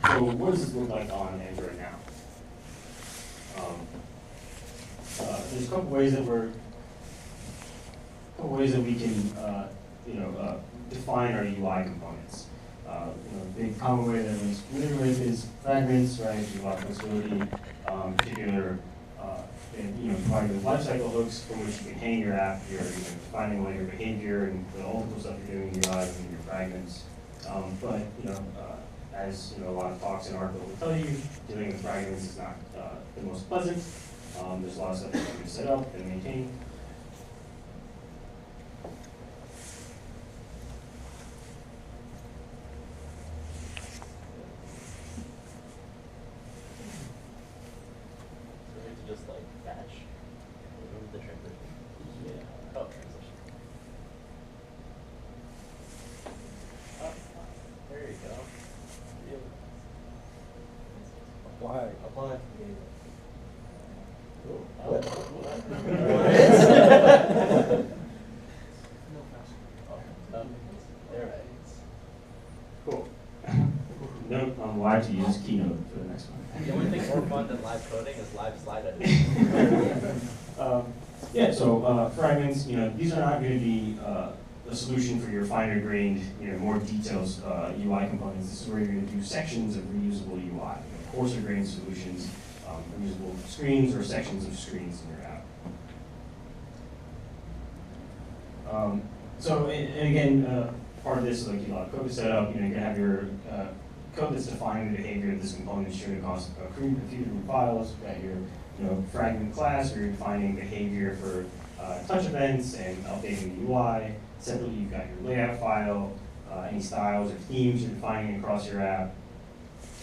So what does this look like on Android now? There's a couple ways that we can define our UI components. A big common way that we're familiar with is fragments, right? There's a lot of flexibility, particular providing with lifecycle hooks from which you can hang your app. You're defining all your behavior and the multiple stuff you're doing in UI and your fragments. But as a lot of talks and articles will tell you, dealing with fragments is not the most pleasant. There's a lot of stuff that you can set up and maintain. Just like batch the transition. Yeah. Oh, transition. Oh, there you go. Apply. Apply. Ooh, oh. What? There. Cool. Note on why to use Keynote for the next one. The only thing more fun than live coding is live slide editing. Yeah, so fragments, these are not going to be a solution for your finer grained, more detailed UI components. This is where you're going to do sections of reusable UI, coarser grained solutions, reusable screens or sections of screens in your app. And again, part of this, like code is set up, you can have your code that's defining the behavior of this component stream across a few different files. You've got your fragment class where you're defining behavior for touch events and updating the UI. Separately, you've got your layout file, any styles or themes you're defining across your app.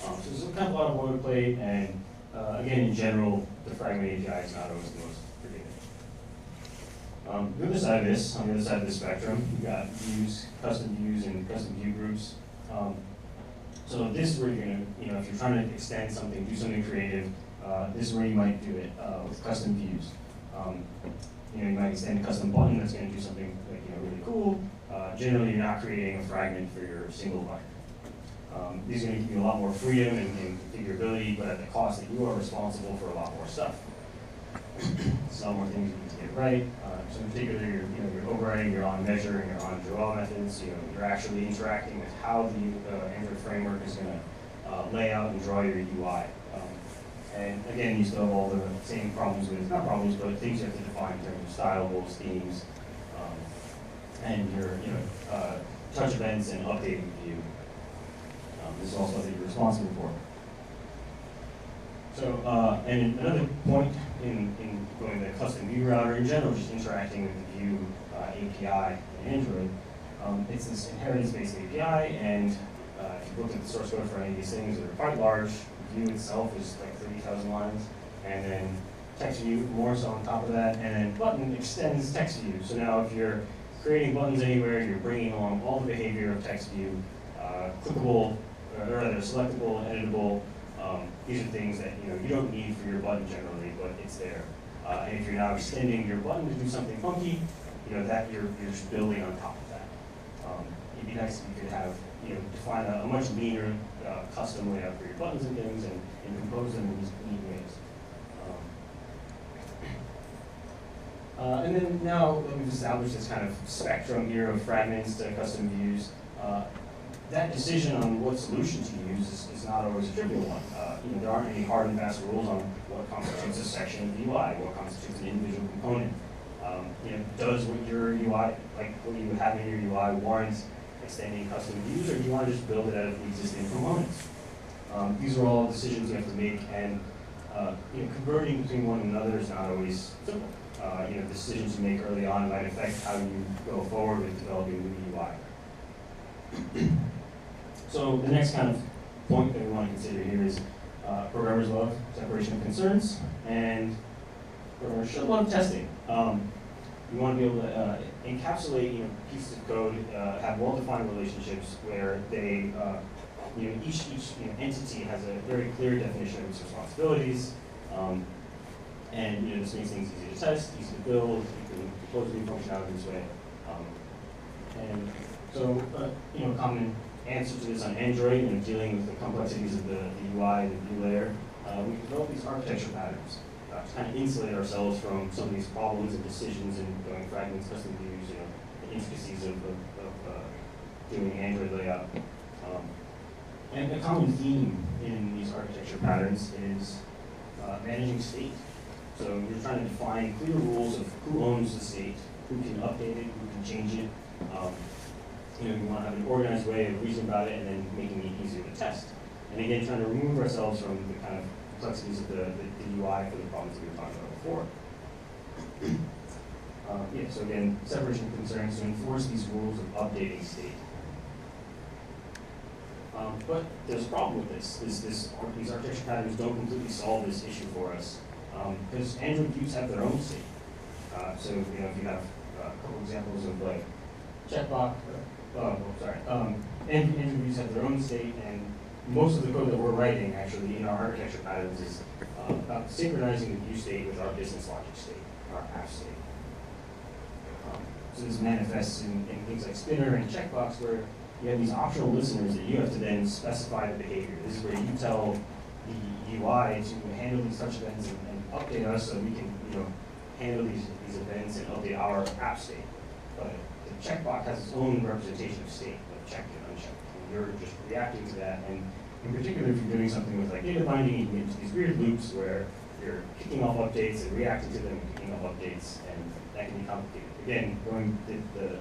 So there's kind of a lot of boilerplate, and again, in general, the fragment API is not always the most predictive. The other side of this, on the other side of the spectrum, you've got views, custom views, and custom view groups. So this is where you're going to, if you're trying to extend something, do something creative, this is where you might do it with custom views. You might extend a custom button that's going to do something really cool. Generally, you're not creating a fragment for your single button. These are going to give you a lot more freedom and configurability, but at the cost that you are responsible for a lot more stuff. Some more things you need to get right. So in particular, you're overriding your on measure and your on draw methods. You're actually interacting with how the Android framework is going to lay out and draw your UI. And again, you still have all the same problems with, not problems, but things you have to define in terms of stylables, themes, and your touch events and updating the view. This is all stuff that you're responsible for. So, and another point in going the custom view route, or in general, just interacting with the view API in Android, it's this inheritance-based API, and if you look at the source code for any of these things, they're quite large. The view itself is like 30,000 lines, and then text view more so on top of that, and then button extends text view. So now if you're creating buttons anywhere, you're bringing along all the behavior of text view, clickable, or rather selectable, editable. These are things that you don't need for your button generally, but it's there. And if you're now extending your button to do something funky, that you're just building on top of that. It'd be nice if you could have define a much leaner custom layout for your buttons and things, and compose them in these neat ways. And then now that we've established this kind of spectrum here of fragments to custom views, that decision on what solution to use is not always a trivial one. There aren't any hard and fast rules on what constitutes a section of UI, what constitutes an individual component. Does what your UI, like what you have in your UI, warrant extending custom views, or do you want to just build it out of the existing components? These are all decisions you have to make, and converting between one another is not always simple. Decisions you make early on might affect how you go forward with developing the UI. So the next kind of point that we want to consider here is programmers love separation of concerns, and programmers should love testing. You want to be able to encapsulate pieces of code, have well-defined relationships where they, each entity has a very clear definition of its responsibilities, and this makes things easy to test, easy to build. You can deploy new functionality this way, and so common answer to this on Android and dealing with the complexities of the UI, the view layer, we developed these architecture patterns to kind of insulate ourselves from some of these problems and decisions and going fragments, custom views, the intricacies of doing Android layout. And a common theme in these architecture patterns is managing state. So you're trying to define clear rules of who owns the state, who can update it, who can change it. You want to have an organized way of reasoning about it and then making it easier to test. And again, trying to remove ourselves from the kind of complexities of the UI for the problems that we were talking about before. So again, separation of concerns to enforce these rules of updating state. But there's a problem with this. These architecture patterns don't completely solve this issue for us because Android views have their own state. So if you have a couple examples of like Jetpack, Android views have their own state, and most of the code that we're writing actually in our architecture patterns is about synchronizing the view state with our business logic state, our app state. So this manifests in things like spinner and checkbox where you have these optional listeners that you have to then specify the behavior. This is where you tell the UI to handle these touch events and update us so we can handle these events and update our app state. But the checkbox has its own representation of state, like checked and unchecked. And you're just reacting to that. And in particular, if you're doing something with like data binding, you get into these weird loops where you're kicking off updates and reacting to them and kicking off updates, and that can be complicated. Again, the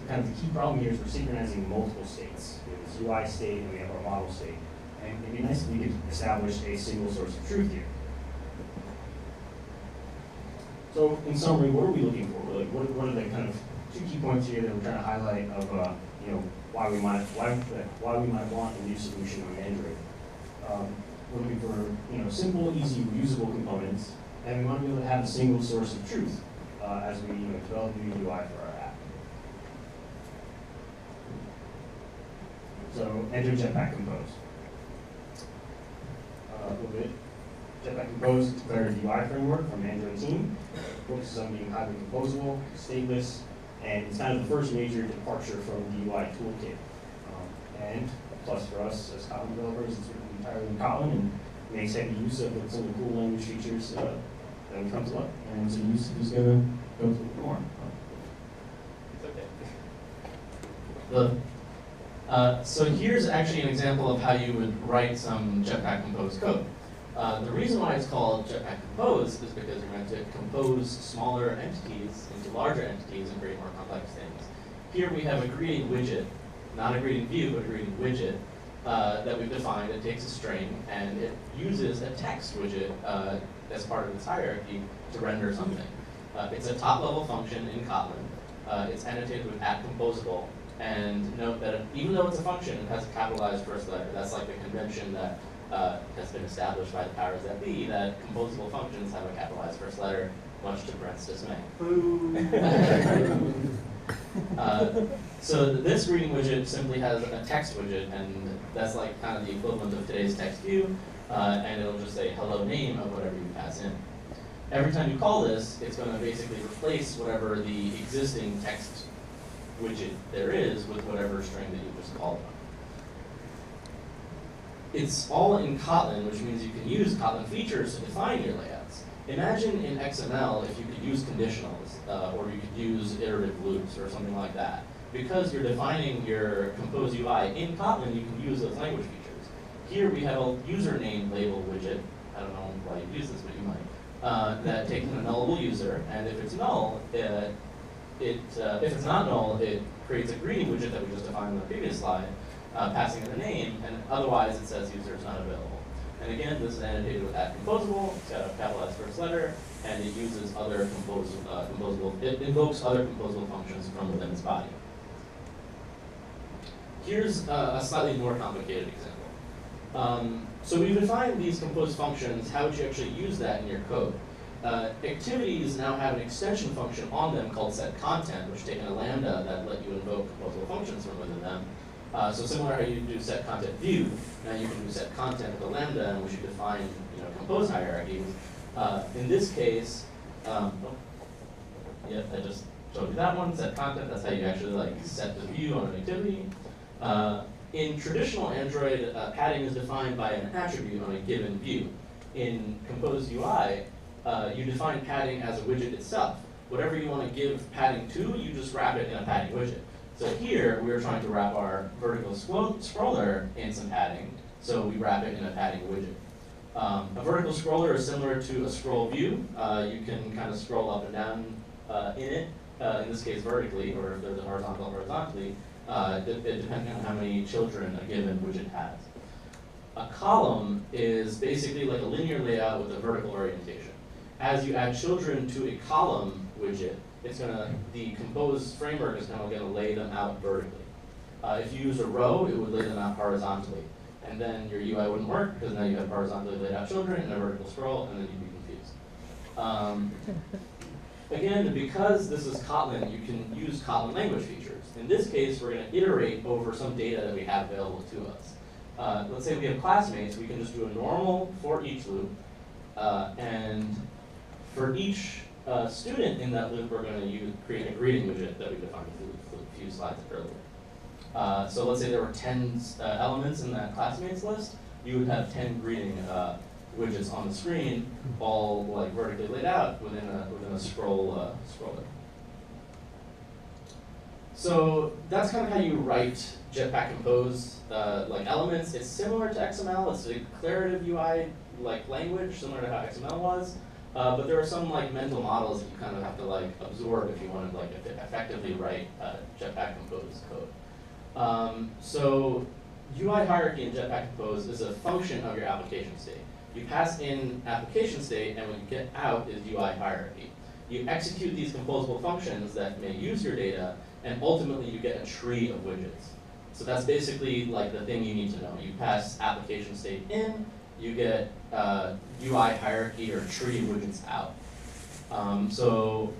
kind of the key problem here is we're synchronizing multiple states. We have this UI state and we have our model state. And it'd be nice if we could establish a single source of truth here. So in summary, what are we looking for? Like, what are the kind of two key points here that we're trying to highlight of why we might want a new solution on Android? We're looking for simple, easy, reusable components, and we want to be able to have a single source of truth as we develop new UI for our app. So enter Jetpack Compose. A little bit. Jetpack Compose is a declarative UI framework from Android team. Focuses on being highly composable, stateless, and it's kind of the first major departure from the UI toolkit. And plus for us as Kotlin developers, it's written entirely in Kotlin and makes heavy use of some of the cool language features that we come to love. And so Youseuf is going to go through it more. It's okay. So here's actually an example of how you would write some Jetpack Compose code. The reason why it's called Jetpack Compose is because you're meant to compose smaller entities into larger entities and create more complex things. Here we have a greeting widget, not a greeting view, but a greeting widget that we've defined. It takes a string and it uses a text widget as part of its hierarchy to render something. It's a top-level function in Kotlin. It's annotated with @composable. And note that even though it's a function, it has a capitalized first letter. That's like the convention that has been established by the powers that be, that composable functions have a capitalized first letter, much to Brent's dismay. So this greeting widget simply has a text widget, and that's like kind of the equivalent of today's text view, and it'll just say hello name of whatever you pass in. Every time you call this, it's going to basically replace whatever the existing text widget there is with whatever string that you just called on. It's all in Kotlin, which means you can use Kotlin features to define your layouts. Imagine in XML if you could use conditionals, or you could use iterative loops or something like that. Because you're defining your Compose UI in Kotlin, you can use those language features. Here we have a username label widget. I don't know why you use this, but you might. That takes in a nullable user, and if it's null, if it's not null, it creates a greeting widget that we just defined in the previous slide, passing in a name, and otherwise it says user is not available. And again, this is annotated with @composable. It's got a capitalized first letter, and it uses other composable. It invokes other composable functions from within its body. Here's a slightly more complicated example. So we've defined these compose functions. How would you actually use that in your code? Activities now have an extension function on them called setContent, which take in a lambda that let you invoke composable functions from within them. So similar how you do setContent view, now you can do setContent with a lambda, and we should define compose hierarchies. In this case, yep, I just showed you that one. SetContent, that's how you actually set the view on an activity. in traditional Android, padding is defined by an attribute on a given view. In Compose UI, you define padding as a widget itself. Whatever you want to give padding to, you just wrap it in a padding widget. So here, we're trying to wrap our vertical scroller in some padding, so we wrap it in a padding widget. A vertical scroller is similar to a scroll view. You can kind of scroll up and down in it, in this case vertically, or if there's a horizontal, horizontally, depending on how many children a given widget has. A column is basically like a linear layout with a vertical orientation. As you add children to a column widget, the Compose framework is going to lay them out vertically. If you use a row, it would lay them out horizontally. And then your UI wouldn't work because now you have horizontally laid out children and a vertical scroll, and then you'd be confused. Again, because this is Kotlin, you can use Kotlin language features. In this case, we're going to iterate over some data that we have available to us. Let's say we have classmates, we can just do a normal for each loop, and for each student in that loop, we're going to create a greeting widget that we defined a few slides earlier. So let's say there were 10 elements in that classmates list, you would have 10 greeting widgets on the screen, all like vertically laid out within a scroller. So that's kind of how you write Jetpack Compose like elements. It's similar to XML. It's a declarative UI like language, similar to how XML was. But there are some like mental models that you kind of have to like absorb if you want to like effectively write Jetpack Compose code. So UI hierarchy in Jetpack Compose is a function of your application state. You pass in application state, and what you get out is UI hierarchy. You execute these composable functions that may use your data, and ultimately you get a tree of widgets. So that's basically like the thing you need to know. You pass application state in, you get UI hierarchy or tree of widgets out. So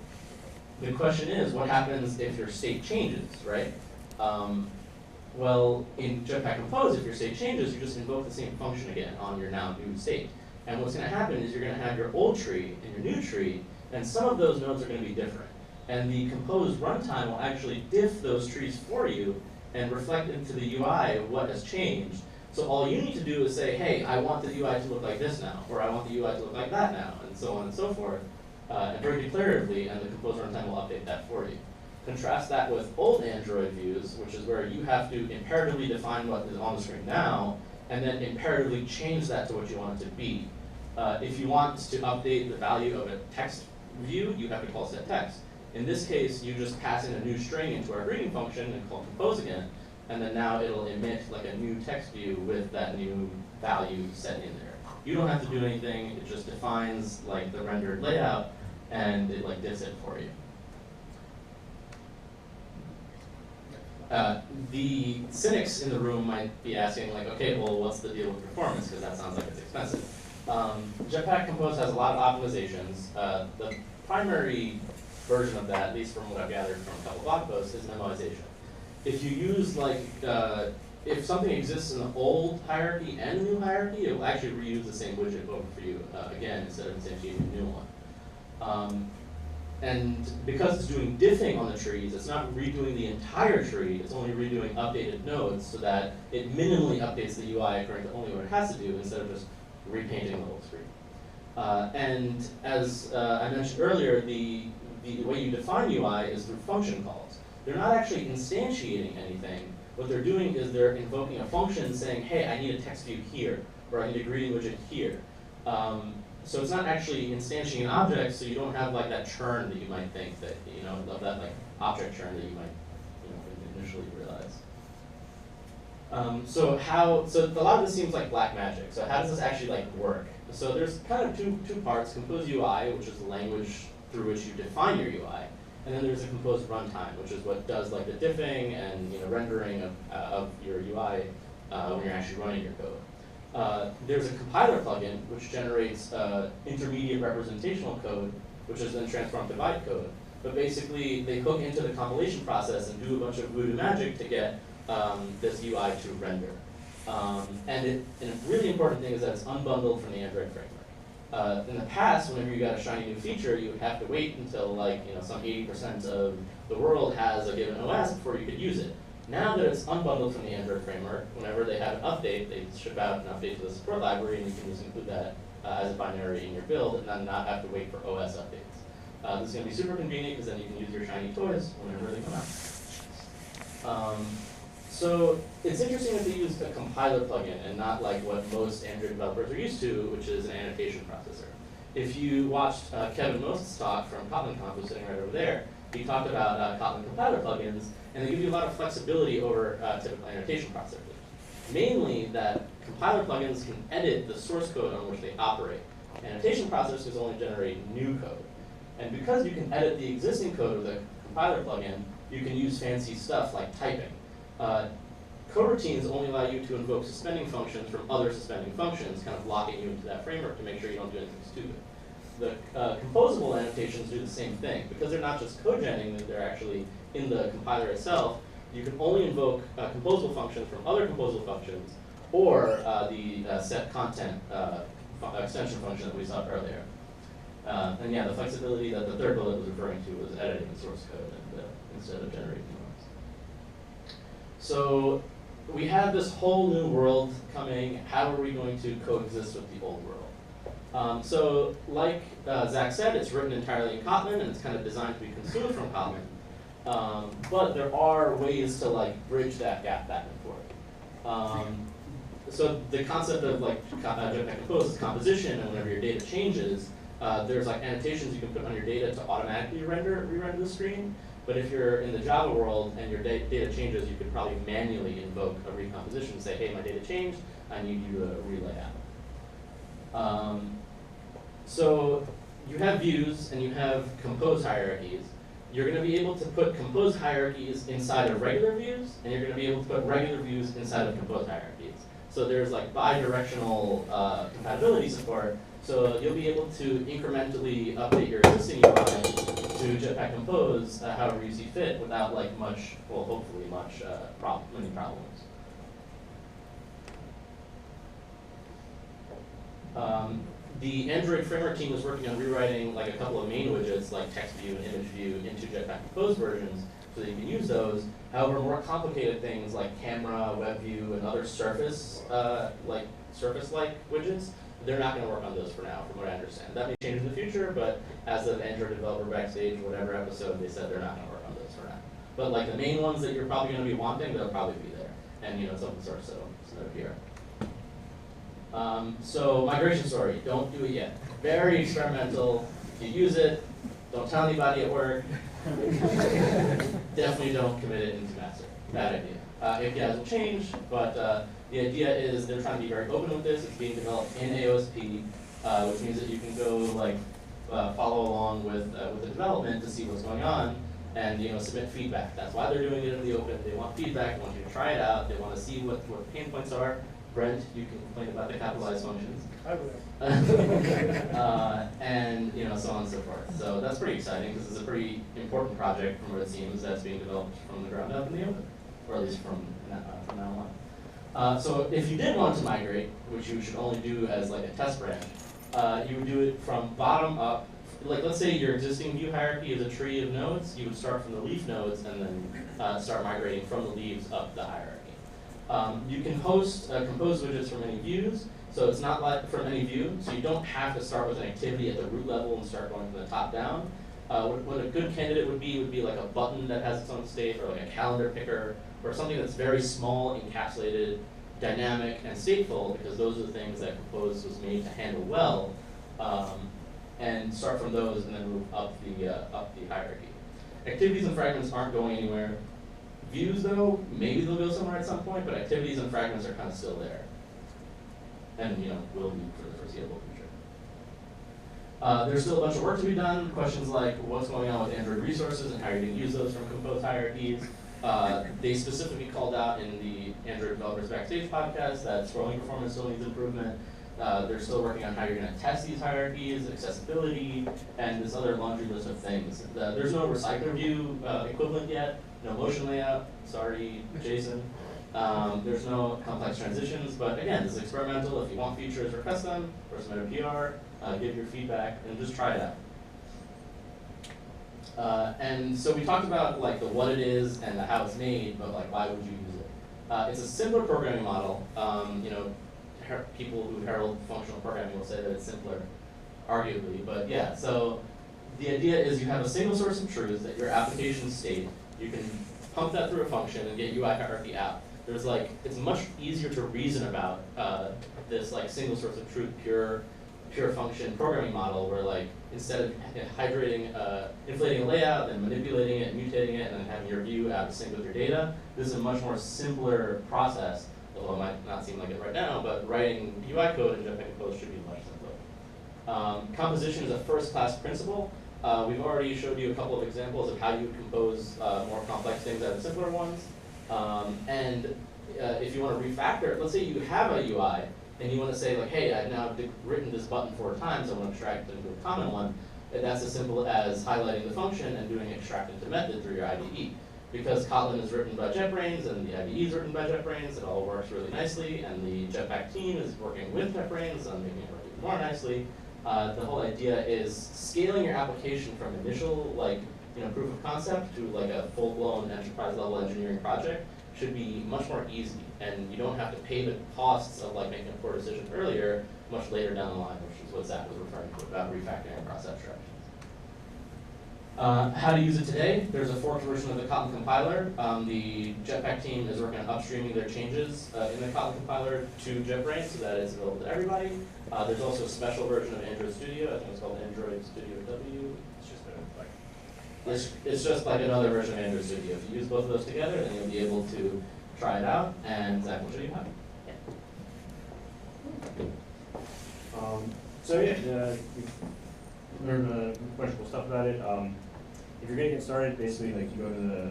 the question is, what happens if your state changes, right? Well, in Jetpack Compose, if your state changes, you just invoke the same function again on your now new state. And what's going to happen is you're going to have your old tree and your new tree, and some of those nodes are going to be different. And the Compose runtime will actually diff those trees for you and reflect into the UI what has changed. So all you need to do is say, hey, I want the UI to look like this now, or I want the UI to look like that now, and so on and so forth, and very declaratively, and the Compose runtime will update that for you. Contrast that with old Android views, which is where you have to imperatively define what is on the screen now, and then imperatively change that to what you want it to be. If you want to update the value of a text view, you have to call setText. In this case, you just pass in a new string into our greeting function and call compose again, and then now it'll emit like a new text view with that new value set in there. You don't have to do anything, it just defines like the rendered layout, and it like diffs it for you. The cynics in the room might be asking, like, okay, well, what's the deal with performance? Because that sounds like it's expensive. Jetpack Compose has a lot of optimizations. The primary version of that, at least from what I've gathered from a couple of blog posts, is memoization. If you use, like, if something exists in the old hierarchy and the new hierarchy, it will actually reuse the same widget over for you again, instead of instantiating a new one. And because it's doing diffing on the trees, it's not redoing the entire tree, it's only redoing updated nodes so that it minimally updates the UI according to only what it has to do instead of just repainting the whole screen. And as I mentioned earlier, the way you define UI is through function calls. They're not actually instantiating anything. What they're doing is they're invoking a function saying, hey, I need a text view here, or I need a greeting widget here. So it's not actually instantiating an object, so you don't have like that churn that you might think that, you know, of that like object churn that you might, you know, initially realize. So a lot of this seems like black magic. So how does this actually like work? So there's kind of two parts: Compose UI, which is the language through which you define your UI, and then there's a Compose runtime, which is what does like the diffing and, you know, rendering of your UI when you're actually running your code. There's a compiler plugin which generates intermediate representational code, which is then transformed to bytecode. But basically, they hook into the compilation process and do a bunch of voodoo magic to get this UI to render. And a really important thing is that it's unbundled from the Android framework. In the past, whenever you got a shiny new feature, you would have to wait until, like, you know, some 80% of the world has a given OS before you could use it. Now that it's unbundled from the Android framework, whenever they have an update, they ship out an update to the support library, and you can just include that as a binary in your build, and then not have to wait for OS updates. This is going to be super convenient because then you can use your shiny toys whenever they come out. So it's interesting that they use a compiler plugin and not like what most Android developers are used to, which is an annotation processor. If you watched Kevin Most's talk from Kotlin Compose sitting right over there, he talked about Kotlin compiler plugins, and they give you a lot of flexibility over typical annotation processors. Mainly that compiler plugins can edit the source code on which they operate. Annotation processors only generate new code. And because you can edit the existing code with a compiler plugin, you can use fancy stuff like typing. Coroutines only allow you to invoke suspending functions from other suspending functions, kind of locking you into that framework to make sure you don't do anything stupid. The composable annotations do the same thing. Because they're not just cogenning, they're actually in the compiler itself, you can only invoke composable functions from other composable functions, or the set content extension function that we saw earlier. And yeah, the flexibility that the third bullet was referring to was editing the source code instead of generating nodes. So we have this whole new world coming. How are we going to coexist with the old world? So like Zach said, it's written entirely in Kotlin, and it's kind of designed to be consumed from Kotlin. But there are ways to like bridge that gap back and forth. So the concept of like Jetpack Compose is composition, and whenever your data changes, there's like annotations you can put on your data to automatically re-render the screen. But if you're in the Java world and your data changes, you could probably manually invoke a recomposition and say, hey, my data changed, I need you to relay out. So you have views and you have compose hierarchies. You're going to be able to put compose hierarchies inside of regular views, and you're going to be able to put regular views inside of compose hierarchies. So there's like bi-directional compatibility support. So you'll be able to incrementally update your existing UI to Jetpack Compose however you see fit without like much, well, hopefully many problems. The Android framework team is working on rewriting like a couple of main widgets like text view and image view into Jetpack Compose versions so that you can use those. However, more complicated things like camera, web view, and other surface-like widgets, they're not going to work on those for now, from what I understand. That may change in the future, but as of Android Developer Backstage, whatever episode, they said they're not going to work on those for now. But like the main ones that you're probably going to be wanting, they'll probably be there. And you know, it's open source, so it's no PR. So migration story, don't do it yet. Very experimental. If you use it, don't tell anybody at work. Definitely don't commit it into master. Bad idea. APIs will change, but the idea is they're trying to be very open with this. It's being developed in AOSP, which means that you can go like follow along with the development to see what's going on, and submit feedback. That's why they're doing it in the open. They want feedback. They want you to try it out. They want to see what the pain points are. Brent, you can complain about the capitalized functions. I will. And so on and so forth. So that's pretty exciting because it's a pretty important project from what it seems that's being developed from the ground up in the open, or at least from now on. So if you did want to migrate, which you should only do as like a test branch, you would do it from bottom up. Like let's say your existing view hierarchy is a tree of nodes, you would start from the leaf nodes and then start migrating from the leaves up the hierarchy. You can host compose widgets from any views, so it's not like from any view, so you don't have to start with an activity at the root level and start going from the top down. What a good candidate would be like a button that has its own state, or like a calendar picker, or something that's very small, encapsulated, dynamic, and stateful, because those are the things that Compose was made to handle well, and start from those and then move up the hierarchy. Activities and fragments aren't going anywhere. Views, though, maybe they'll go somewhere at some point, but activities and fragments are kind of still there, and will be for the foreseeable future. There's still a bunch of work to be done. Questions like what's going on with Android resources and how you're going to use those from Compose hierarchies. They specifically called out in the Android Developers Backstage podcast that scrolling performance still needs improvement. They're still working on how you're going to test these hierarchies, accessibility, and this other laundry list of things. There's no recycler view equivalent yet, no motion layout, sorry, Jason. There's no complex transitions, but again, this is experimental. If you want features, request them, or submit a PR, give your feedback, and just try it And so we talked about like the what it is and the how it's made, but like why would you use it? It's a simpler programming model. You know, people who herald functional programming will say that it's simpler, arguably, but yeah. So the idea is you have a single source of truth at your application state. You can pump that through a function and get UI hierarchy out. There's like, it's much easier to reason about this like single source of truth, pure function programming model where like instead of inflating a layout and manipulating it, mutating it, and then having your view out of sync with your data, this is a much more simpler process, although it might not seem like it right now, but writing UI code in Jetpack Compose should be much simpler. Composition is a first-class principle. We've already showed you a couple of examples of how you would compose more complex things out of simpler ones. If you want to refactor, let's say you have a UI and you want to say like, hey, I've now written this button 4 times, I want to extract it into a common one. And that's as simple as highlighting the function and doing extract into method through your IDE. Because Kotlin is written by JetBrains and the IDE is written by JetBrains, it all works really nicely, and the Jetpack team is working with JetBrains on making it work even more nicely. The whole idea is scaling your application from initial proof of concept to like a full-blown enterprise level engineering project should be much more easy, and you don't have to pay the costs of like making a poor decision earlier, much later down the line, which is what Zach was referring to about refactoring across abstractions. How to use it today? There's a forked version of the Kotlin compiler. The Jetpack team is working on upstreaming their changes in the Kotlin compiler to JetBrains so that it's available to everybody. There's also a special version of Android Studio. I think it's called Android Studio W. It's just like another version of Android Studio. If you use both of those together, then you'll be able to try it out, and Zach will show you how. So yeah, we've learned quite cool stuff about it. If you're going to get started, basically, like you go to the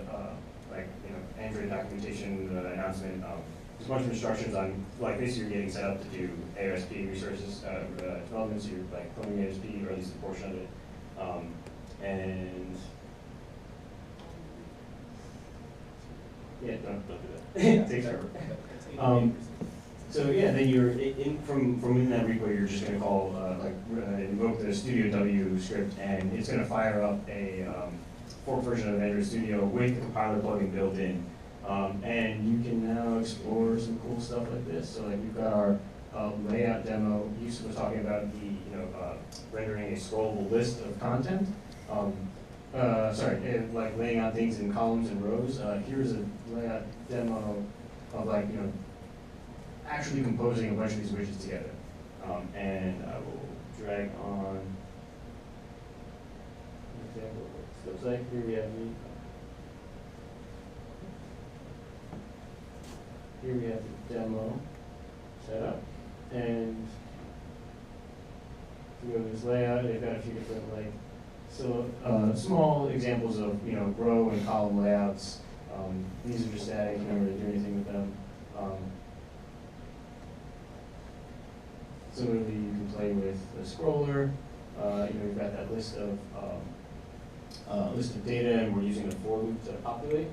Android documentation announcement. There's a bunch of instructions on like basically you're getting set up to do AOSP resources development. So you're like coding AOSP, or at least a portion of it, and yeah, don't do that. It takes forever. So yeah, then you're from within that repo, you're just going to call invoke the Studio W script, and it's going to fire up a fork version of Android Studio with the compiler plugin built in, and you can now explore some cool stuff like this. So like we've got our layout demo. Youseuf was talking about the rendering a scrollable list of content. Like laying out things in columns and rows. Here's a layout demo of actually composing a bunch of these widgets together. And I will drag on an example of what this looks like. Here we have the demo set up. And if you go to this layout, they've got a few different small examples of row and column layouts. These are just static, you don't really do anything with them. Similarly, you can play with the scroller. We've got that list of data, and we're using a for loop to populate.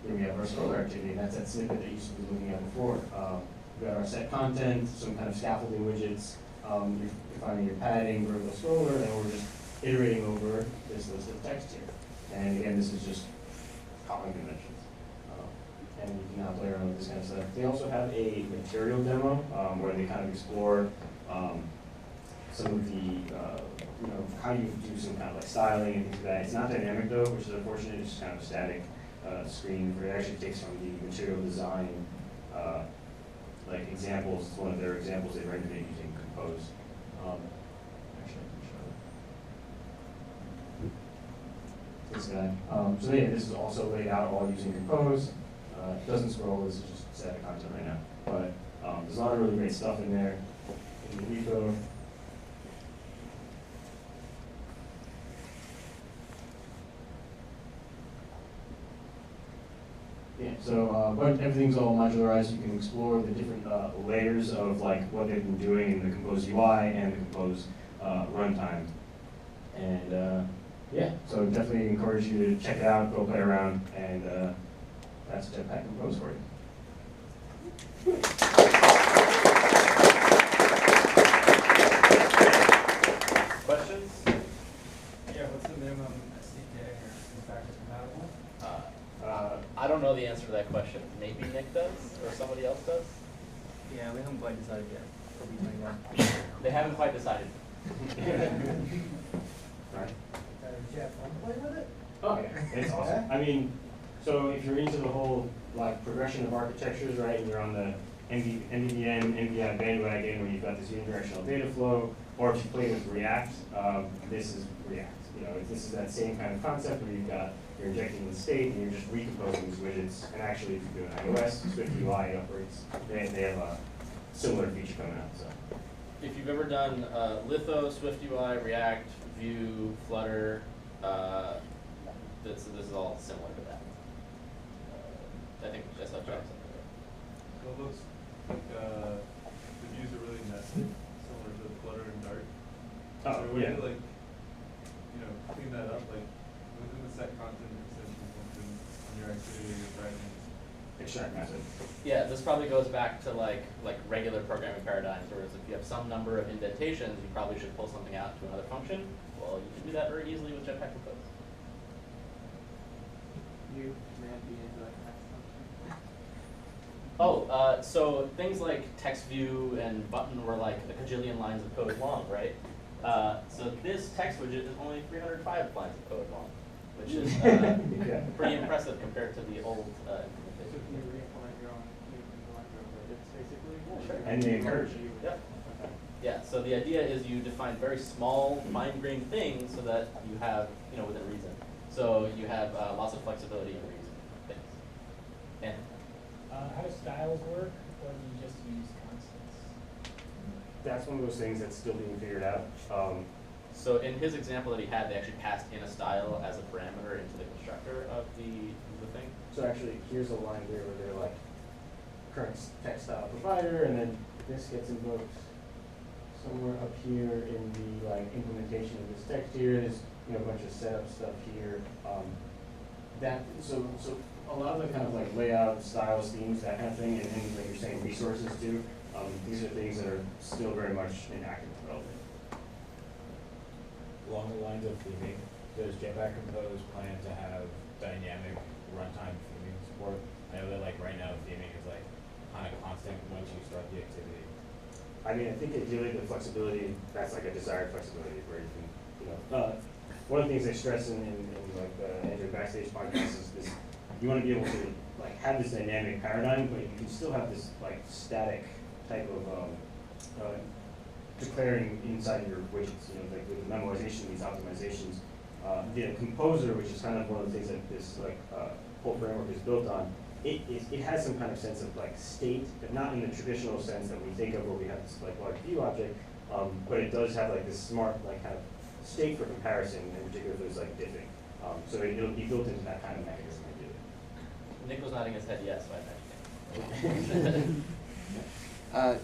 Here we have our scroller activity, and that's that snippet that Youseuf was looking at before. We've got our set content, some kind of scaffolding widgets. You're finding your padding, vertical scroller, and we're just iterating over this list of text here. And again, this is just Kotlin conventions. And you can now play around with this kind of stuff. They also have a material demo where they kind of explore some of the, how you do some kind of like styling and things like that. It's not dynamic though, which is unfortunate. It's just kind of a static screen where it actually takes from the material design examples. It's one of their examples they rendered it using Compose. Actually, I can show this guy. So yeah, this is also laid out all using Compose. It doesn't scroll, this is just static content right now. But there's a lot of really great stuff in there in the repo. Yeah, so but everything's all modularized. You can explore the different layers of what they've been doing in the Compose UI and the Compose runtime. And yeah, so definitely encourage you to check it out, go play around, and that's Jetpack Compose for you. Questions? Yeah, what's the minimum SDK or factor compatible? I don't know the answer to that question. Maybe Nick does, or somebody else does? Yeah, we haven't quite decided yet. Probably 21. They haven't quite decided. Right. Jeff, want to play with it? Oh, yeah, it's awesome. I mean, so if you're into the whole like progression of architectures, right, and you're on the MVVM, MVI bandwagon where you've got this unidirectional data flow, or if you play with React, this is React. You know, this is that same kind of concept where you're injecting the state and you're just recomposing these widgets. And actually, if you do an iOS, SwiftUI operates. They have a similar feature coming out. So. If you've ever done Litho, SwiftUI, React, Vue, Flutter, this is all similar to that. I think just up to So it looks like the views are really nested, similar to Flutter and Dart. Oh, Is there a way yeah. to like, clean that up, like within the set content extension function on your activity you're driving? Extract method. Yeah, this probably goes back to like regular programming paradigms, whereas if you have some number of indentations, you probably should pull something out to another function. Well, you can do that very easily with Jetpack Compose. You command B into like next function. Oh, so things like text view and button were like a cajillion lines of code long, right? So this text widget is only 305 lines of code long, which is Yeah. pretty impressive compared to the old So implementation. can you re-implement your own, widgets basically? Sure. And they encourage you. Yep. Okay. Yeah, so the idea is you define very small, fine-grained things so that you have, within reason. So you have lots of flexibility in reason things. And How do styles work, or do you just use constants? That's one of those things that's still being figured out. so in his example that he had, they actually passed in a style as a parameter into the constructor of the thing. So actually, here's a line here where they're like, current text style provider, and then this gets invoked somewhere up here in the like implementation of this text here. There's a bunch of setup stuff here. So a lot of the kind of like layout, styles, themes, that kind of thing, and like you're saying, resources too. These are things that are still very much in active development. Along the lines of theming, does Jetpack Compose plan to have dynamic runtime theming support? I know that like right now theming is like kind of constant once you start the activity. I mean, I think ideally the flexibility, that's like a desired flexibility where you can, one of the things they stress in like the Android Backstage podcast is this, you want to be able to like have this dynamic paradigm, but you can still have this like static type of declaring inside your widgets, like with the memoization, these optimizations. The composer, which is kind of one of the things that this like whole framework is built on, it has some kind of sense of like state, but not in the traditional sense that we think of where we have this like large view object, but it does have like this smart like kind of state for comparison, in particular if there's like diffing. So it'll be built into that kind of mechanism. Nick was nodding his head yes, so I imagine.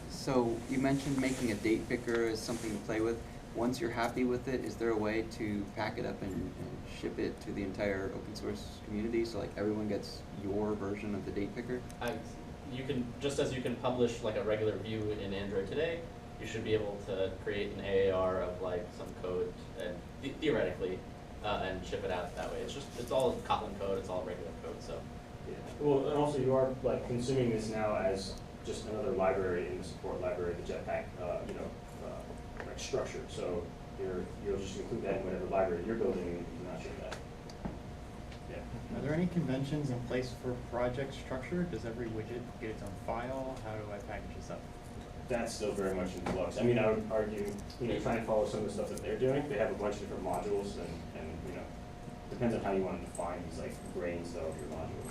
So you mentioned making a date picker as something to play with. Once you're happy with it, is there a way to pack it up and ship it to the entire open source community so like everyone gets your version of the date picker? You can, just as you can publish like a regular view in Android today, you should be able to create an AAR of like some code and theoretically and ship it out that way. It's all Kotlin code, it's all regular code, so. Yeah. Well, and also you are like consuming this now as just another library in the support library, the Jetpack, like structure. So you'll just include that in whatever library you're building, and you can not ship that. Yeah. Are there any conventions in place for project structure? Does every widget get its own file? How do I package this up? That's still very much in flux. I mean, I would argue, try and follow some of the stuff that they're doing. They have a bunch of different modules, and depends on how you want to define these like grains of your module.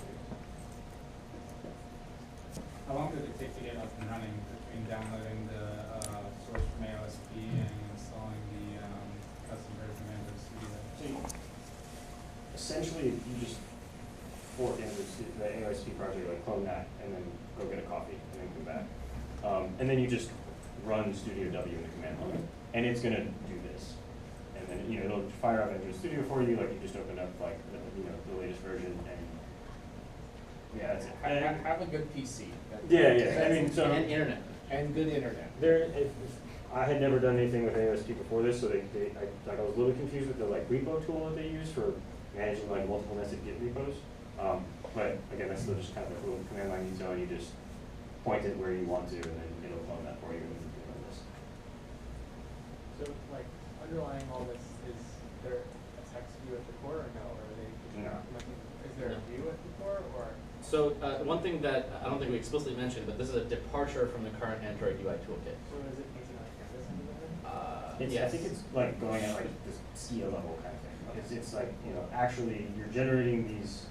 How long did it take to get up and running between downloading the source from AOSP and installing the custom version of Android Studio? So essentially, you just fork the AOSP project, like clone that, and then go get a coffee, and then come back. And then you just run Studio W in the command line, and it's going to do this. And then it'll fire up Android Studio for you, like you just open up like the latest version, and Yeah, that's it. Have a good PC. Yeah, yeah, I mean, so. And internet. And good internet. There, if I had never done anything with AOSP before this, so I was a little confused with the like repo tool that they use for managing like multiple nested Git repos. But again, that's still just kind of a little command line detail. You just point it where you want to, and then it'll clone that for you and you run this. So like underlying all this, is there a text view at the core or no? Or are they just No. is there a view at the core or? So one thing that I don't think we explicitly mentioned, but this is a departure from the current Android UI toolkit. So is it painting like canvas into that? I Yes. think it's like going at like this SKIA level kind of thing. It's like, you know, actually you're generating these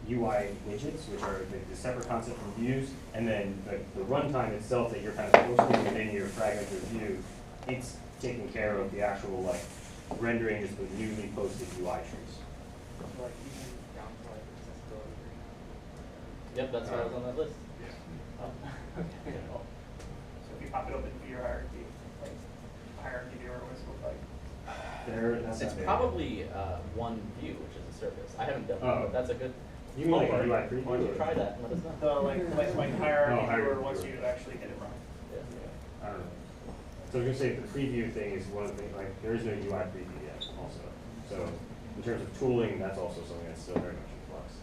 UI widgets, which are the separate concept from views, and then the runtime itself that you're kind of posting within your fragmented view, it's taking care of the actual like rendering just the newly posted UI trees. So like even down to like accessibility for example. Yep, that's why I was on that list. Oh, okay. Cool. So if you pop it open to your hierarchy, like hierarchy viewer, what's it look like? That's It's not bad. probably one view, which is a surface. I haven't done that, but that's a good. You mean like a homework. UI preview? Why don't you or- try that and let us know? The like hierarchy Oh, hierarchy viewer once viewer. you actually get it running. Yeah. I don't know. So I was gonna say the preview thing is one of the things, like, there is no UI preview yet also. So in terms of tooling, that's also something that's still very much in flux.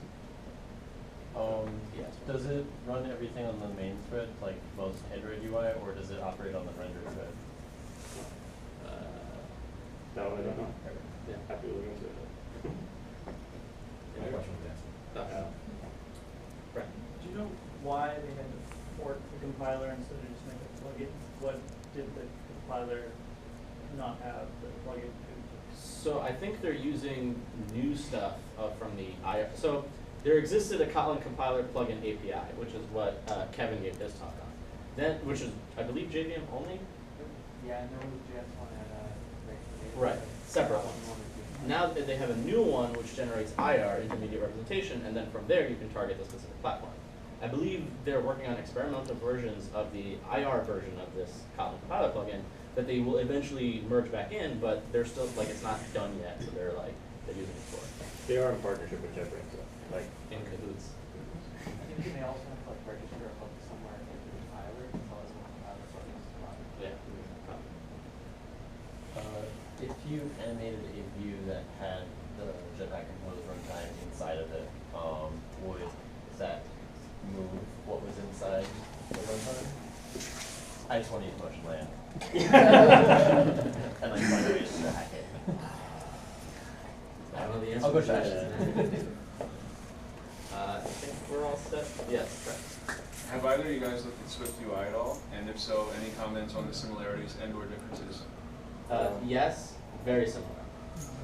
Yes. Does it run everything on the main thread, like most Android UI, or does it operate on the render thread? That one I don't know. Yeah. Happy looking into it. My question was answered. Right. Do you know why they had to fork the compiler instead of just make a plugin? What did the compiler not have that the plugin could? So I think they're using new stuff from the IR. So there existed a Kotlin compiler plugin API, which is what Kevin gave his talk on. Then, which is, I believe, JVM only. Yeah, and there was a JS one at Right, separate ones. Now that they have a new one which generates IR, intermediate representation, and then from there you can target the specific platform. I believe they're working on experimental versions of the IR version of this Kotlin compiler plugin that they will eventually merge back in, but they're still, like, it's not done yet, so they're using it for it. They are in partnership with Jetpack, so, like, In cahoots. I think you may also have to like register a hook somewhere in the compiler to tell us what compiler plugins to run. Yeah. If you animated a view that had the Jetpack Compose runtime inside of it, would that move what was inside the runtime? I just want to use motion land. And like find ways to hack it. I don't know the answer. I'll go to try that. it. I think we're all set. Yes, correct. Have either of you guys looked at Swift UI at all? And if so, any comments on the similarities and or differences? Yes, very similar.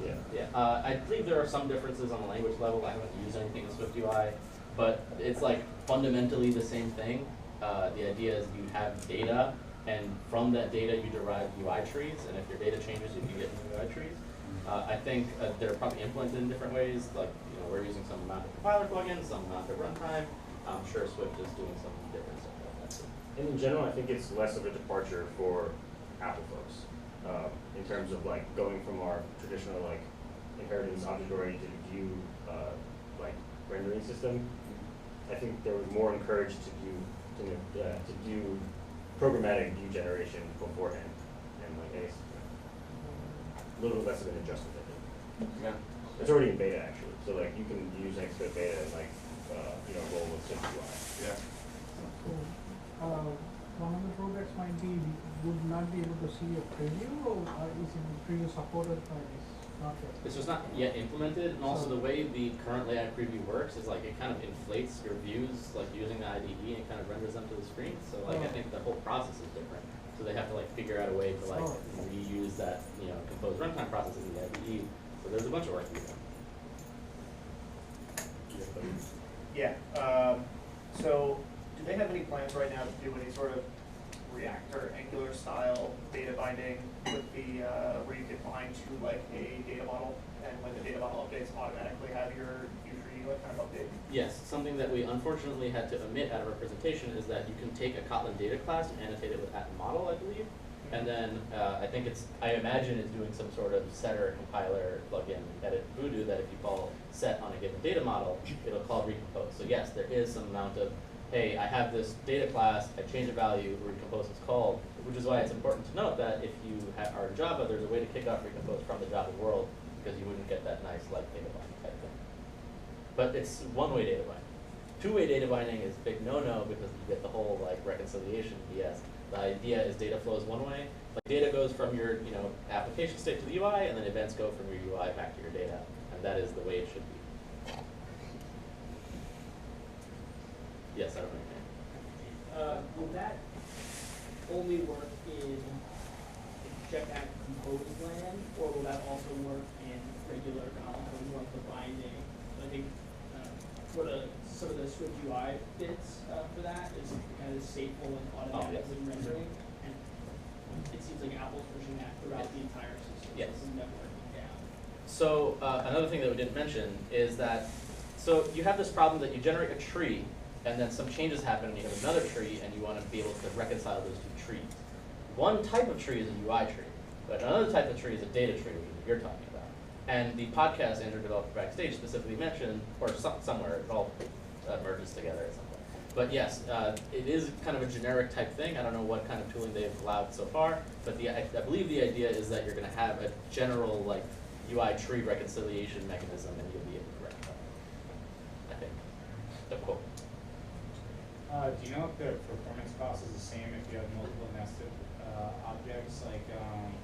yeah. Yeah, I believe there are some differences on the language level. I haven't used anything in Swift UI, but it's like fundamentally the same thing. The idea is you have data, and from that data you derive UI trees, and if your data changes, you can get new UI trees. I think they're probably implemented in different ways. Like, you know, we're using some amount of compiler plugins, some amount of runtime. I'm sure Swift is doing some different stuff like that too. And in general, I think it's less of a departure for Apple folks. In terms of like going from our traditional like inheritance object-oriented view like rendering system, I think they were more encouraged to do programmatic view generation beforehand, and like a little bit less of an adjustment, I think. Yeah. It's already in beta actually, so like you can use Xcode beta and like you know, roll with Swift UI. Yeah. So, one of the drawbacks might be we would not be able to see a preview, or is it preview supported by this? Not yet. It's just not yet implemented, and also the way the current layout preview works is like it kind of inflates your views, like using the IDE, and kind of renders them to the screen. So like I think the whole process is different. So they have to like figure out a way to like reuse that, you know, compose runtime process in the IDE. So there's a bunch of work to be done. Yeah, so do they have any plans right now to do any sort of React or Angular style data binding with the, where you could bind to like a data model, and when the data model updates, automatically have your tree like kind of update? Yes, something that we unfortunately had to omit out of our presentation is that you can take a Kotlin data class and annotate it with @model, I believe. And then I imagine it's doing some sort of setter compiler plugin edit voodoo that if you call set on a given data model, it'll call recompose. So yes, there is some amount of, hey, I have this data class, I change a value, recompose is called, which is why it's important to note that if you are in Java, there's a way to kick off recompose from the Java world, because you wouldn't get that nice like data binding type thing. But it's one-way data binding. Two-way data binding is big no-no because you get the whole like reconciliation BS. The idea is data flows one way. Like data goes from your application state to the UI, and then events go from your UI back to your data, and that is the way it should be. Yes, I don't know. Will that only work in Jetpack Compose land, or will that also work in regular Kotlin of the binding? I think some of the Swift UI bits for that is kind of stateful and automatically rendering, and it seems like Apple's pushing that throughout the entire system. Yes. So it's networking down. So another thing that we didn't mention is that, so you have this problem that you generate a tree, and then some changes happen, and you have another tree, and you want to be able to reconcile those two trees. One type of tree is a UI tree, but another type of tree is a data tree, which is what you're talking about. And the podcast Andrew Developer Backstage specifically mentioned, or somewhere, it all merges together at some point. But yes, it is kind of a generic type thing. I don't know what kind of tooling they've allowed so far, but I believe the idea is that you're going to have a general like UI tree reconciliation mechanism, and you'll be able to rectify it. I think. The quote. Do you know if the performance cost is the same if you have multiple nested objects like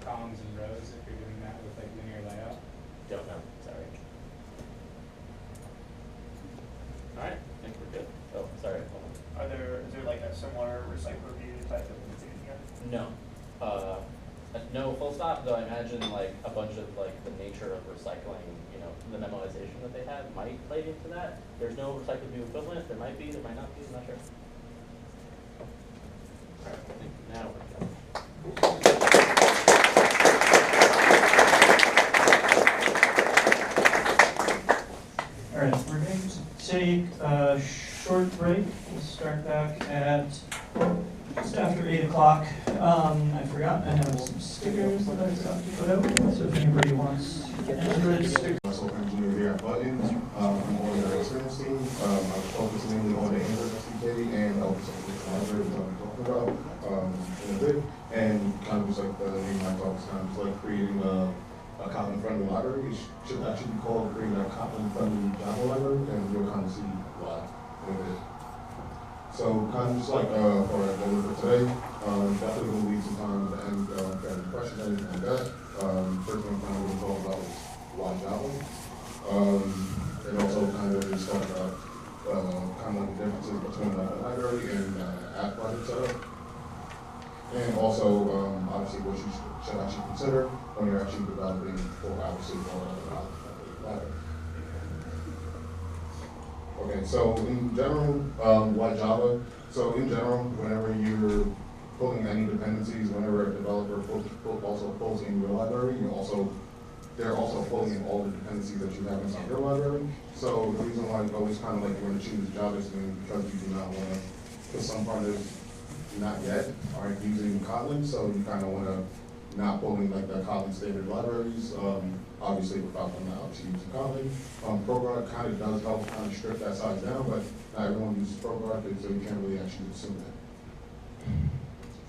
columns and rows, if you're doing that with like linear layout? Don't know. Sorry. All right. I think we're good. Oh, sorry. Is there like a similar recycler view type of thing here? No. No full stop, though I imagine like a bunch of like the nature of recycling, the memoization that they have might play into that. There's no recycled view equivalent. There might be, there might not be, I'm not sure. All right, I think now we're done. All right, we're going to take a short break. We'll start back at just after 8 o'clock. I forgot, I have some stickers that I forgot to put out, so if anybody wants Android stickers. Software engineer here at Buttons. I'm on the experience team. I focus mainly on the Android SDK and open source libraries that I'm talking about in a bit. And kind of just like the name of my talk is kind of like creating a Kotlin friendly library. It should actually be called creating a Kotlin friendly Java library, and you'll kind of see why in a bit. So kind of just like for our agenda for today, definitely going to leave some time at the end for any questions, anything like that. First one kind of going to talk about is why Java. And also kind of just talk about kind of like the differences between like a library and app project setup. And also, obviously, what you should actually consider when you're actually developing for obviously for a library. Okay, so in general, why Java? So in general, whenever you're pulling any dependencies, whenever a developer also pulls in your library, they're also pulling in all the dependencies that you have inside your library. So the reason why you always kind of like you want to choose Java is because you do not want to, because some partners not yet aren't using Kotlin, so you kind of want to not pull in like the Kotlin standard libraries. Obviously, without them not obviously using Kotlin. ProGrad kind of does help kind of strip that size down, but not everyone uses ProGrad, so you can't really actually assume that.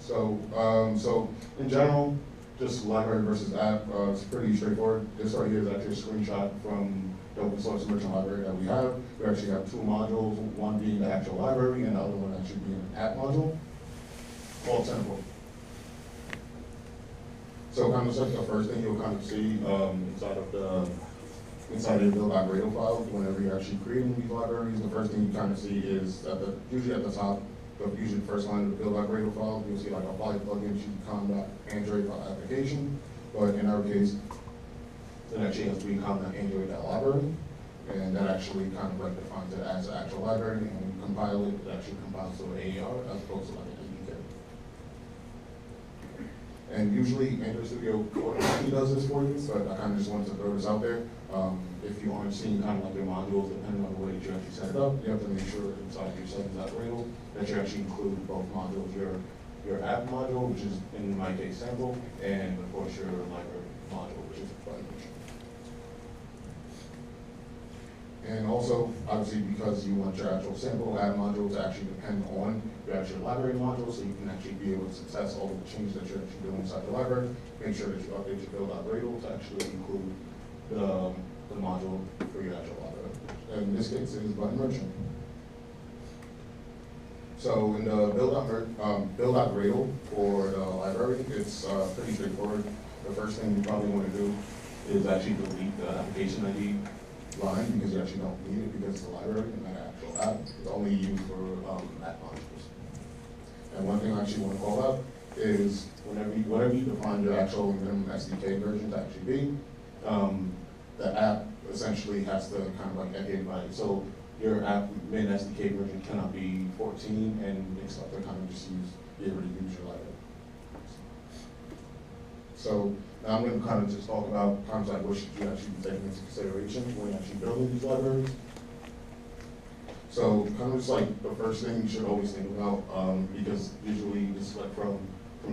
So in general, just library versus app, it's pretty straightforward. This right here is actually a screenshot from the open source merchant library that we have. We actually have two modules, one being the actual library and the other one actually being an app module. All temporal. So kind of like the first thing you'll kind of see inside your build.gradle file, whenever you're actually creating these libraries, the first thing you kind of see is usually at the top, usually the first line of the build.gradle file, you'll see like a Poly plugin, com.android application, but in our case, it actually has to be com.android.library, and that actually kind of like defines it as an actual library, and when you compile it, it actually compiles to an AER as opposed to like an ADK. And usually Android Studio automatically does this for you, but I kind of just wanted to throw this out there. If you aren't seeing kind of like your modules, depending on the way that you actually set it up, you have to make sure inside your settings.gradle that you actually include both modules, your app module, which is in my case sample, and of course your library module, which is button. And also, obviously, because you want your actual sample add module to actually depend on your actual library module, so you can actually be able to test all of the changes that you're actually doing inside the library, make sure that you update your build.gradle to actually include the module for your actual library. And in this case, it is button merchant. So in the build.gradle for the library, it's pretty straightforward. The first thing you probably want to do is actually delete the application ID line because you actually don't need it because it's a library and not an actual app. It's only used for app modules. And one thing I actually want to call out is whatever you define your actual minimum SDK version to actually be, the app essentially has to kind of like adhere by it. So your app min SDK version cannot be 14 and it's up to kind of just be able to use your library. So now I'm going to kind of just talk about kind of like what should you actually be taking into consideration when actually building these libraries. So kind of just like the first thing you should always think about, because usually this is like from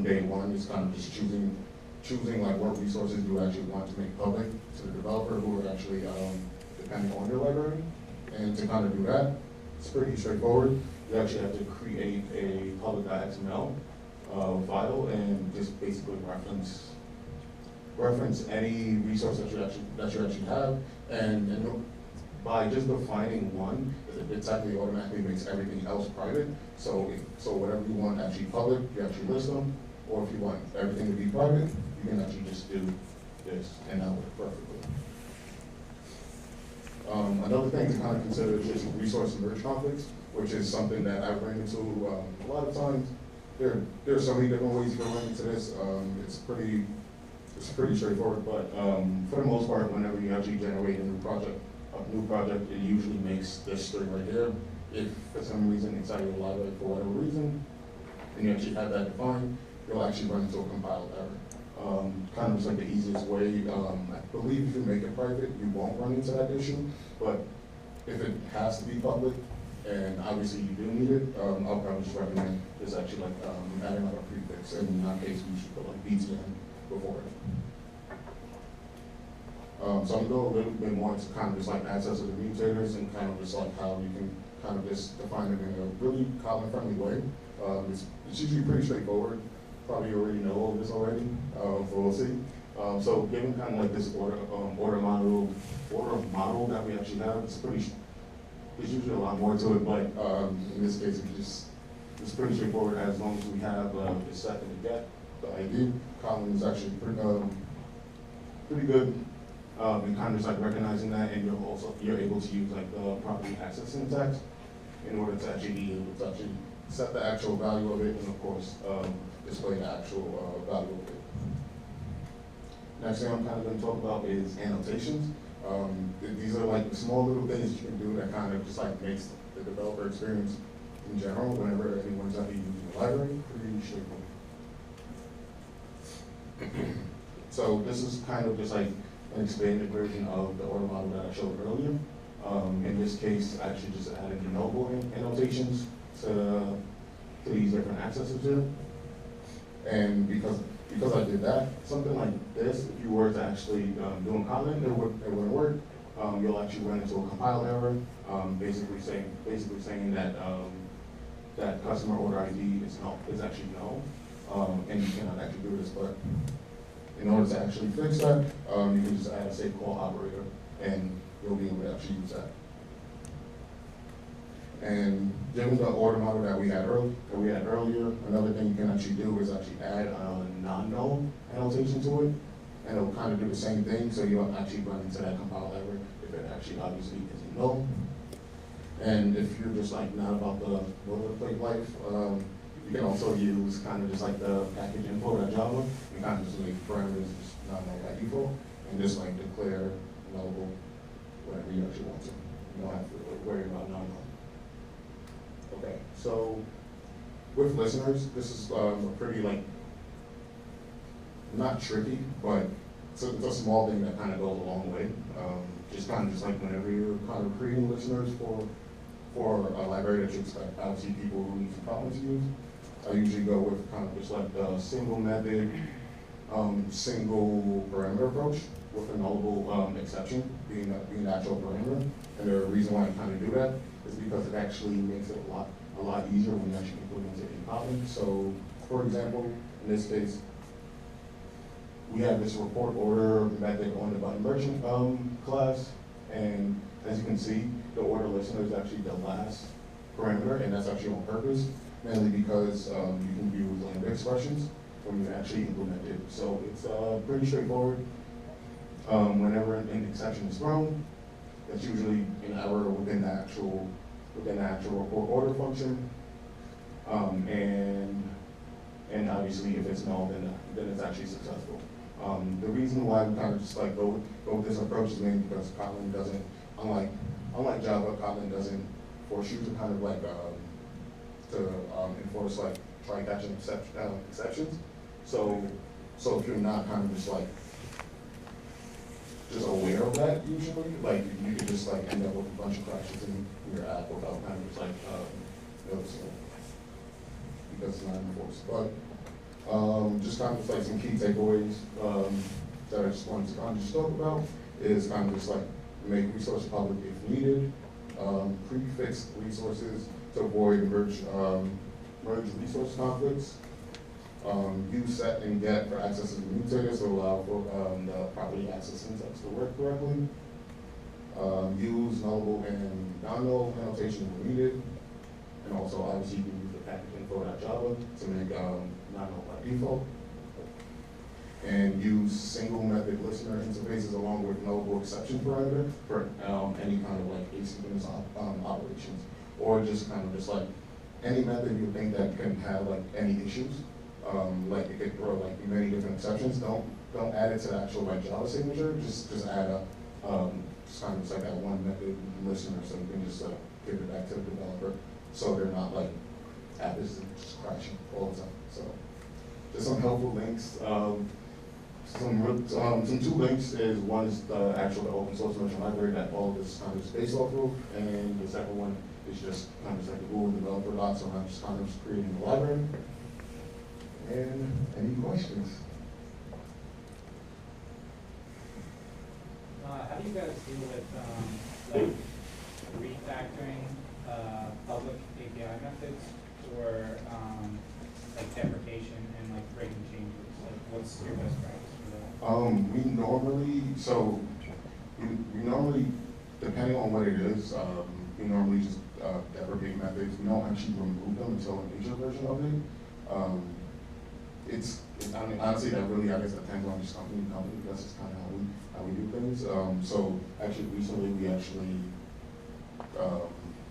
day one, is kind of just choosing like what resources you actually want to make public to the developer who are actually depending on your library. And to kind of do that, it's pretty straightforward. You actually have to create a public.xml file and just basically reference any resource that you actually have, and by just defining one, it actually automatically makes everything else private. So whatever you want actually public, you actually list them, or if you want everything to be private, you can actually just do this, and that works perfectly. Another thing to kind of consider is just resource and merge conflicts, which is something that I run into a lot of times. There are so many different ways you can run into this. It's pretty straightforward, but for the most part, whenever you actually generate a new project, it usually makes this string right here. If for some reason inside your library, for whatever reason, and you actually have that defined, you'll actually run into a compiled error. Kind of just like the easiest way. I believe if you make it private, you won't run into that issue, but if it has to be public, and obviously you do need it, I'll probably just recommend just actually like adding like a prefix, and in that case, you should put like BTN before it. So I'm going to go a little bit more into kind of just like access to the mutators and kind of just like how you can kind of just define it in a really Kotlin-friendly way. It's usually pretty straightforward. Probably already know all of this already, but we'll see. So given kind of like this order model that we actually have, there's usually a lot more to it, but in this case, it's pretty straightforward as long as we have the set and the get, the ID. Kotlin is actually pretty good in kind of just like recognizing that, and you're able to use like the property access syntax in order to actually be able to actually set the actual value of it, and of course display the actual value of it. Next thing I'm kind of going to talk about is annotations. These are like small little things you can do that kind of just like makes the developer experience in general whenever anyone's actually using the library pretty straightforward. So this is kind of just like an expanded version of the order model that I showed earlier. In this case, I actually just added the notable annotations to these different accesses here. And because I did that, something like this, if you were to actually do in Kotlin, it wouldn't work. You'll actually run into a compile error, basically saying that that customer order ID is actually null, and you cannot actually do this. But in order to actually fix that, you can just add a save call operator, and you'll be able to actually use that. And given the order model that we had earlier, another thing you can actually do is actually add a non-null annotation to it, and it'll kind of do the same thing, so you don't actually run into that compile error if it actually obviously isn't null. And if you're just like not about the boilerplate life, you can also use kind of just like the package info.java and kind of just make parameters just not null by default, and just like declare nullable whenever you actually want to. You don't have to worry about non-null. Okay, so with listeners, this is a pretty like, not tricky, but it's a small thing that kind of goes a long way. Just kind of just like whenever you're kind of creating listeners for a library that you expect obviously people who need Kotlin to use, I usually go with kind of just like the single method, single parameter approach, with a nullable exception being the actual parameter. And the reason why I kind of do that is because it actually makes it a lot easier when you actually implement it in Kotlin. So, for example, in this case, we have this report order method on the button merchant class, and as you can see, the order listener is actually the last parameter, and that's actually on purpose, mainly because you can use lambda expressions when you actually implement it. So it's pretty straightforward. Whenever an exception is thrown, that's usually an error within the actual report order function, and obviously if it's null, then it's actually successful. The reason why we kind of just like go with this approach is mainly because Kotlin doesn't, unlike Java, Kotlin doesn't force you to kind of like enforce like try catching exceptions. So if you're not kind of just like aware of that, usually like you could just like end up with a bunch of crashes in your app without kind of just like noticing it because it's not enforced. But just kind of like some key takeaways that I just wanted to kind of just talk about is kind of just like make resource public if needed, prefix resources to avoid merge resource conflicts, use set and get for accessing the mutators to allow for the properly access syntax to work correctly, use nullable and non-null annotation when needed, and also obviously you can use the package info.java to make non-null by default, and use single method listener interfaces along with nullable exception parameter for any kind of like asynchronous operations, or just kind of just like any method you think that can have like any issues. Like it could throw like many different exceptions. Don't add it to the actual like Java signature. Just add a just kind of just like that one method listener, so you can just give it back to the developer, so they're not like app is just crashing all the time. So just some helpful links. Some two links is one is the actual open source merchant library that all of this kind of is based off of, and the second one is just kind of like the Google developer docs, so I'm just kind of just creating the library. And any questions? How do you guys deal with like refactoring public API methods or like deprecation and like breaking changes? Like, what's your best practice for that? We normally, depending on what it is, we normally just deprecate methods. We don't actually remove them until an major version of it. I mean, honestly, that really, I guess, depends on just company to company. That's just kind of how we do things. So actually, recently we actually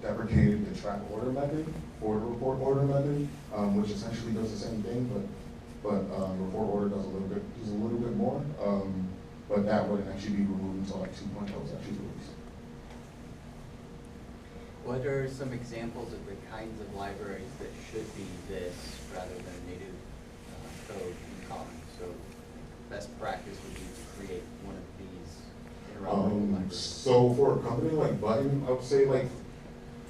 deprecated the track order method or the report order method, which essentially does the same thing, but report order does a little bit more. But that wouldn't actually be removed until like 2.0 is actually released. What are some examples of the kinds of libraries that should be this rather than native code in Kotlin? So best practice would be to create one of these interoperable libraries. So for a company like Button, I would say like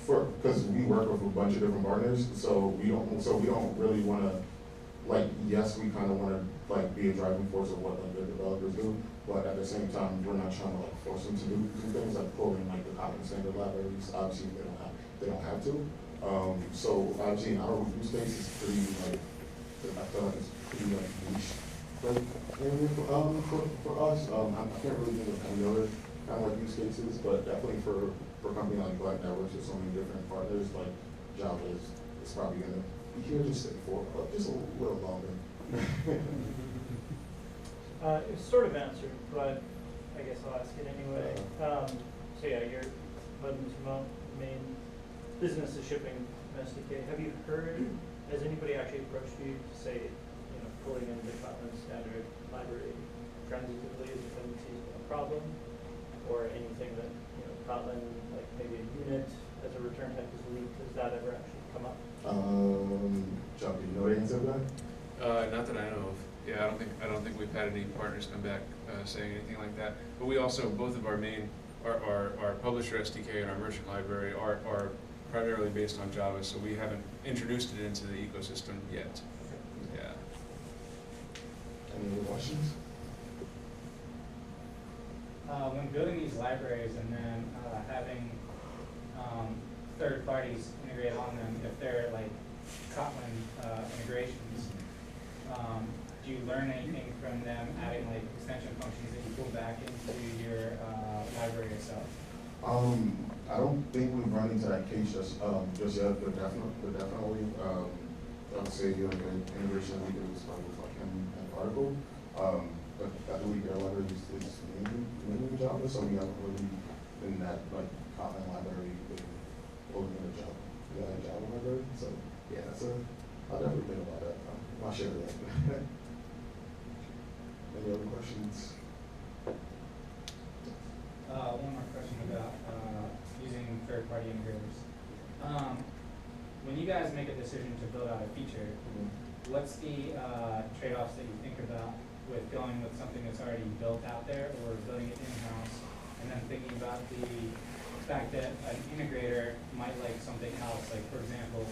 because we work with a bunch of different partners, so we don't really want to like, yes, we kind of want to like be a driving force of what like the developers do, but at the same time we're not trying to like force them to do things like pulling like the Kotlin standard libraries. Obviously they don't have to. So obviously our use case is pretty like I feel like it's pretty like niche for us. I can't really think of any other kind of like use cases, but definitely for a company like Black Networks with so many different partners, like Java is probably gonna be here to stay for just a little longer. It's sort of answered, but I guess I'll ask it anyway. So yeah, your Button's main business is shipping SDK. Have you heard, has anybody actually approached you to say, you know, pulling in the Kotlin standard library transitively is going to be a problem? Or anything that, you know, Kotlin, like maybe a unit as a return type is leaked, has that ever actually come up? Chuck, do you know the answer to that? Not that I know of. Yeah, I don't think we've had any partners come back saying anything like that. But we also, both of our main, our publisher SDK and our merchant library are primarily based on Java, so we haven't introduced it into the ecosystem yet. Yeah. Any other questions? when building these libraries and then having third parties integrate on them, if they're like Kotlin integrations, do you learn anything from them adding like extension functions that you pull back into your library itself? I don't think we've run into that case just yet, but definitely, I would say like an integration we do is probably with like an article. But I believe their library is mainly Java, so we haven't really been that like Kotlin library with building a Java library. So yeah, I'll definitely think about that. I'll share that. Any other questions? One more question about using third-party integrators. When you guys make a decision to build out a feature, what's the trade-offs that you think about with going with something that's already built out there or building it in-house, and then thinking about the fact that an integrator might like something else? Like, for example,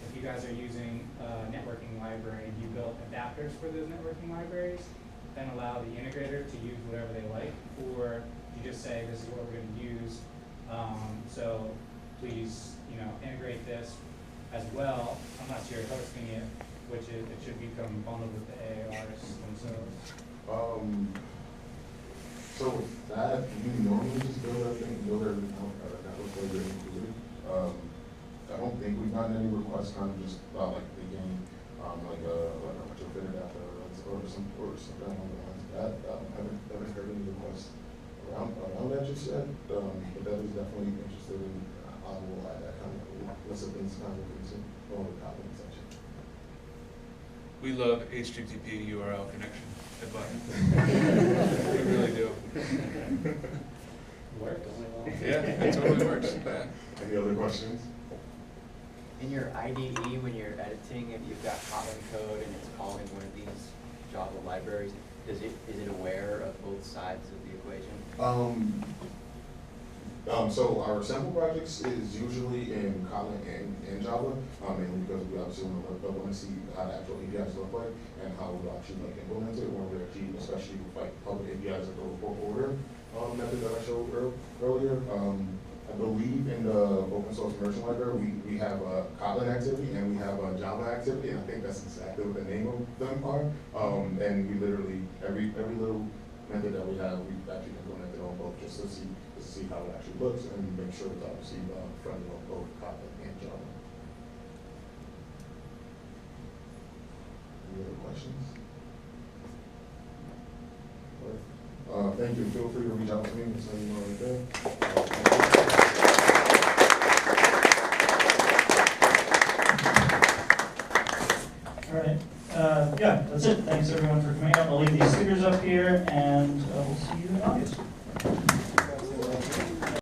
if you guys are using a networking library and you build adapters for those networking libraries, then allow the integrator to use whatever they like, or you just say, this is what we're going to use, so please, integrate this as well, unless you're hosting it, which it should become bundled with the AARs themselves. So with that, we normally just build everything out, network layer included. I don't think we've gotten any requests kind of just about like the game, like a retrofit adapter or something along the lines of that. Haven't heard any requests around that just yet, but that is definitely interested in. I will add that kind of list of things kind of into on the Kotlin section. We love HTTP URL connection at Button. We really do. Works. Yeah, it totally works. Any other questions? In your IDE, when you're editing, if you've got Kotlin code and it's calling one of these Java libraries, is it aware of both sides of the equation? So our sample projects is usually in Kotlin and Java, mainly because we obviously want to see how the actual APIs look like and how we'll actually like implement it when we're actually, especially with like public APIs that go for order method that I showed earlier. I believe in the open source immersion library we have a Kotlin activity and we have a Java activity, and I think that's exactly what the name of them are. And we literally every little method that we have, we've actually implemented on both just to see how it actually looks and make sure it's obviously friendly on both Kotlin and Java. Any other questions? All right. Thank you. Feel free to reach out to me and say you know right there. All right. Yeah, that's it. Thanks everyone for coming out. I'll leave these stickers up here, and we'll see you